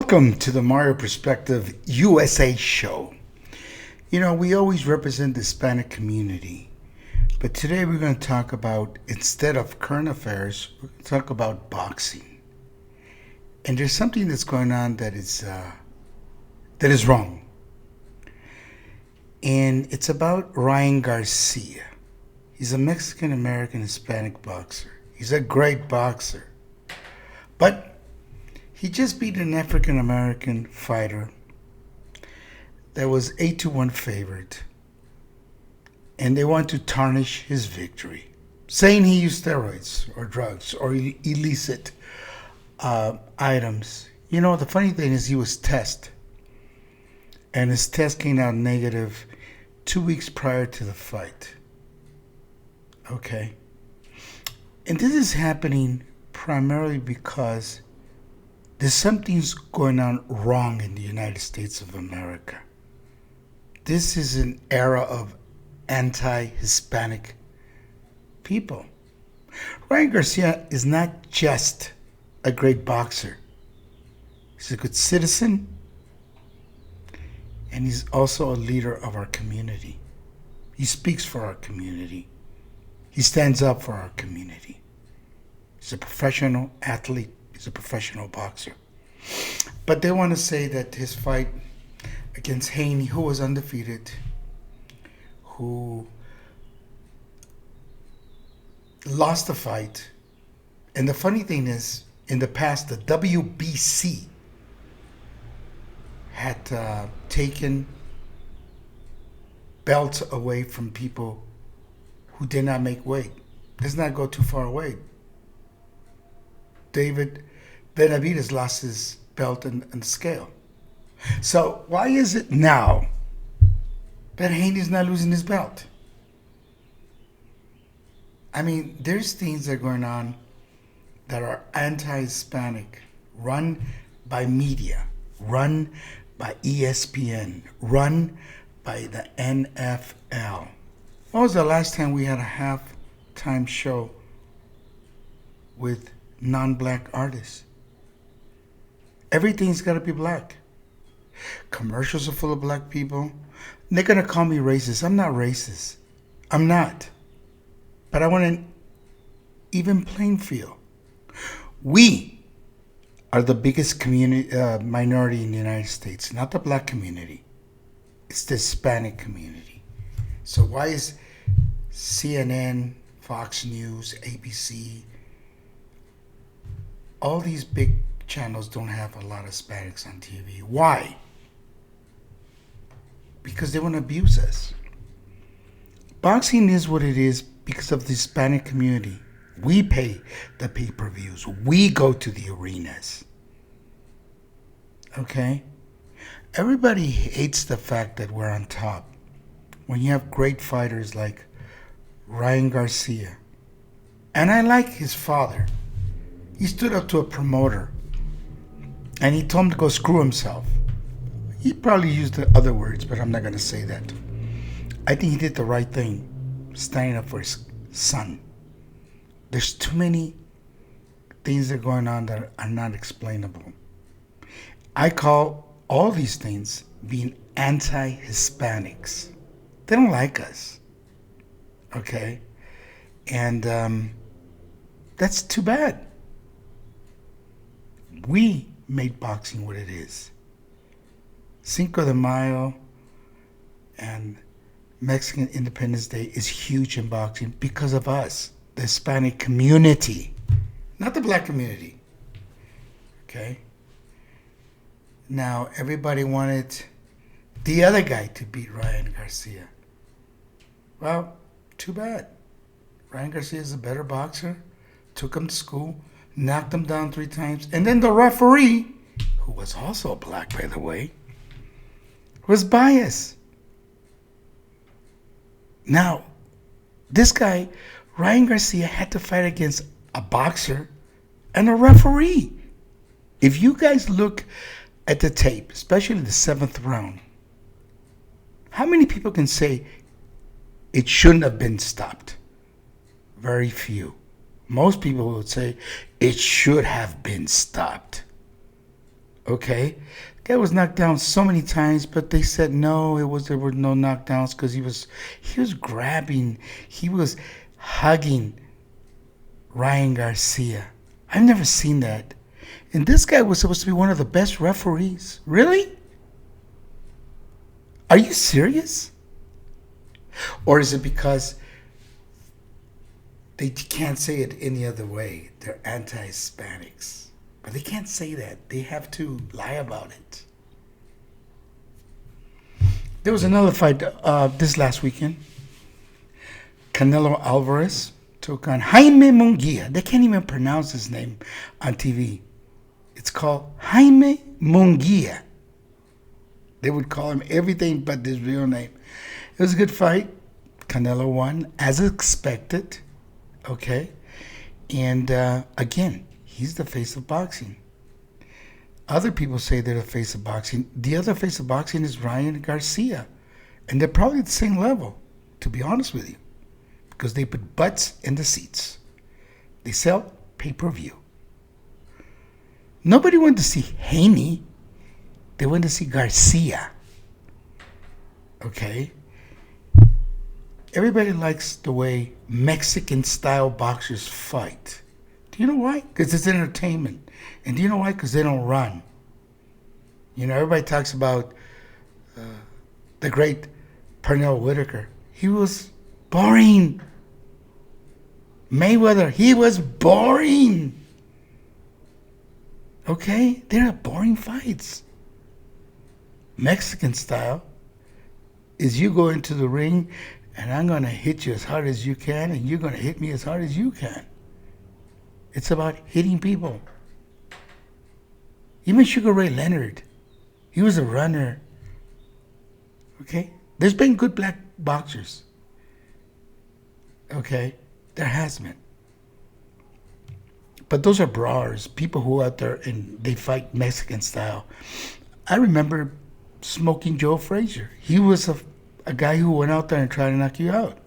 Welcome to the Mario Perspective USA show. You know, we always represent the Hispanic community, but today we're going to talk about, instead of current affairs, we're going to talk about boxing. And there's something that's going on that is wrong, and it's about Ryan Garcia. He's a Mexican American Hispanic boxer. He's a great boxer, but he just beat an African American fighter that was 8-1 favored, and they want to tarnish his victory, saying he used steroids or drugs or illicit items. You know, the funny thing is he was tested, and his test came out negative 2 weeks prior to the fight. Okay. And this is happening primarily because there's something's going on wrong in the United States of America. This is an era of anti-Hispanic people. Ryan Garcia is not just a great boxer. He's a good citizen, and he's also a leader of our community. He speaks for our community. He stands up for our community. He's a professional athlete. He's a professional boxer. But they want to say that his fight against Haney, who was undefeated, who lost the fight. And the funny thing is, in the past, the WBC had taken belts away from people who did not make weight. Let's not go too far away. David Benavidez lost his belt in the scale. So why is it now that Haney's not losing his belt? I mean, there's things that are going on that are anti-Hispanic, run by media, run by ESPN, run by the NFL. When was the last time we had a halftime show with non-black artists? Everything's got to be black. Commercials are full of black people. They're going to call me racist. I'm not racist. I'm not. But I want an even playing field. We are the biggest community minority in the United States, not the black community. It's the Hispanic community. So why is CNN, Fox News, ABC, all these big channels don't have a lot of Hispanics on TV? Why? Because they want to abuse us. Boxing is what it is because of the Hispanic community. We pay the pay-per-views. We go to the arenas. Okay? Everybody hates the fact that we're on top. When you have great fighters like Ryan Garcia. And I like his father. He stood up to a promoter and he told him to go screw himself. He probably used the other words, but I'm not going to say that. I think he did the right thing, standing up for his son. There's too many things that are going on that are not explainable. I call all these things being anti-Hispanics. They don't like us. Okay? And that's too bad. We made boxing what it is. Cinco de Mayo and Mexican Independence Day is huge in boxing because of us, the Hispanic community, not the black community. Okay? Now, everybody wanted the other guy to beat Ryan Garcia. Well, too bad. Ryan Garcia is a better boxer, took him to school, knocked him down 3 times, and then the referee, who was also black, by the way, was biased. Now, this guy, Ryan Garcia, had to fight against a boxer and a referee. If you guys look at the tape, especially the 7th round, how many people can say it shouldn't have been stopped? Very few. Most people would say it should have been stopped. Okay, the guy was knocked down so many times, but they said no. There were no knockdowns because he was grabbing, he was hugging Ryan Garcia. I've never seen that. And this guy was supposed to be one of the best referees. Really? Are you serious? Or is it because they can't say it any other way? They're anti-Hispanics. But they can't say that. They have to lie about it. There was another fight this last weekend. Canelo Alvarez took on Jaime Munguia. They can't even pronounce his name on TV. It's called Jaime Munguia. They would call him everything but his real name. It was a good fight. Canelo won, as expected. Okay? And again, he's the face of boxing. Other people say they're the face of boxing. The other face of boxing is Ryan Garcia. And they're probably at the same level, to be honest with you. Because they put butts in the seats. They sell pay-per-view. Nobody went to see Haney. They went to see Garcia. Okay? Everybody likes the way Mexican-style boxers fight. Do you know why? Because it's entertainment. And do you know why? Because they don't run. You know, everybody talks about the great Pernell Whitaker. He was boring. Mayweather, he was boring. Okay? They're boring fights. Mexican style is you go into the ring and I'm going to hit you as hard as you can and you're going to hit me as hard as you can. It's about hitting people. Even Sugar Ray Leonard, he was a runner. Okay? There's been good black boxers. Okay? There has been. But those are brawlers, people who out there and they fight Mexican style. I remember Smoking Joe Frazier. He was a guy who went out there and tried to knock you out.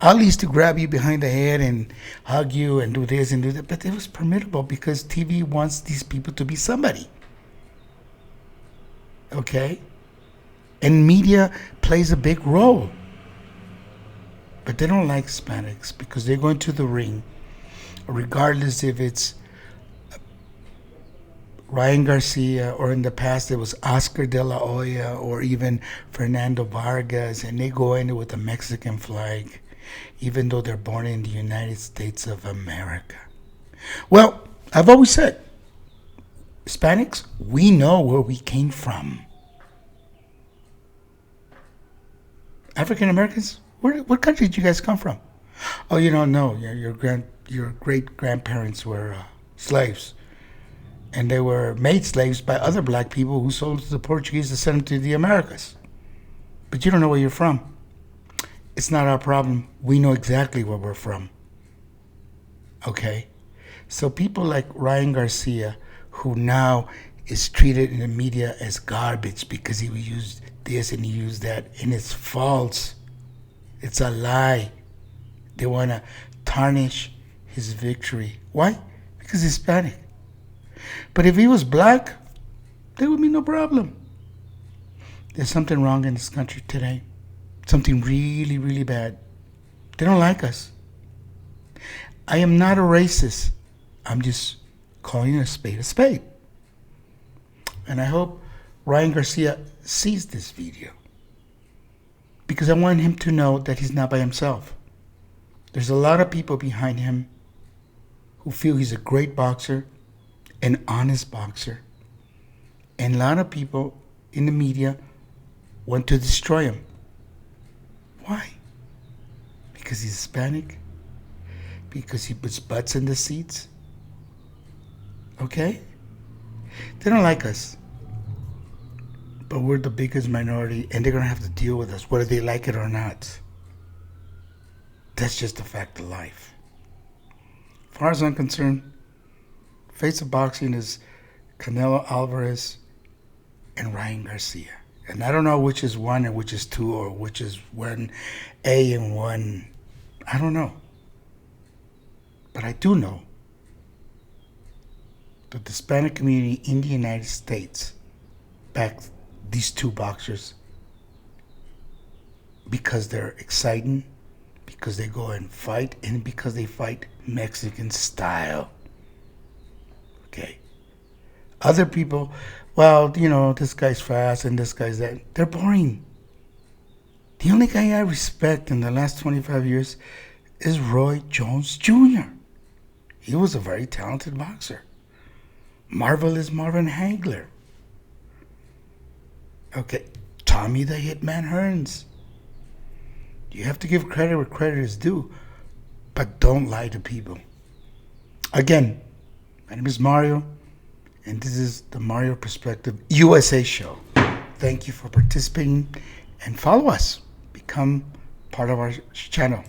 Ali used to grab you behind the head and hug you and do this and do that, but it was permissible because TV wants these people to be somebody. Okay? And media plays a big role. But they don't like Hispanics because they go into the ring, regardless if it's Ryan Garcia or in the past it was Oscar De La Hoya or even Fernando Vargas, and they go in with a Mexican flag, even though they're born in the United States of America. Well, I've always said, Hispanics, we know where we came from. African Americans, what country did you guys come from? Oh, you don't know. Your great grandparents were slaves, and they were made slaves by other black people who sold to the Portuguese to send them to the Americas. But you don't know where you're from. It's not our problem. We know exactly where we're from. Okay? So people like Ryan Garcia, who now is treated in the media as garbage because he used this and he used that, and it's false. It's a lie. They want to tarnish his victory. Why? Because he's Hispanic. But if he was black, there would be no problem. There's something wrong in this country today. Something really, really bad. They don't like us. I am not a racist. I'm just calling a spade a spade. And I hope Ryan Garcia sees this video, because I want him to know that he's not by himself. There's a lot of people behind him who feel he's a great boxer, an honest boxer, and a lot of people in the media want to destroy him. Why? Because he's Hispanic? Because he puts butts in the seats? Okay? They don't like us. But we're the biggest minority, and they're going to have to deal with us, whether they like it or not. That's just a fact of life. As far as I'm concerned, face of boxing is Canelo Alvarez and Ryan Garcia. And I don't know which is one and which is two, or which is one A and one. I don't know. But I do know the Hispanic community in the United States back these two boxers because they're exciting, because they go and fight, and because they fight Mexican style. Okay. Other people, well, this guy's fast and this guy's that. They're boring. The only guy I respect in the last 25 years is Roy Jones Jr. He was a very talented boxer. Marvelous Marvin Hagler. Okay, Tommy the Hitman Hearns. You have to give credit where credit is due, but don't lie to people. Again, my name is Mario, and this is the Mario Perspective USA show. Thank you for participating, and follow us. Become part of our channel.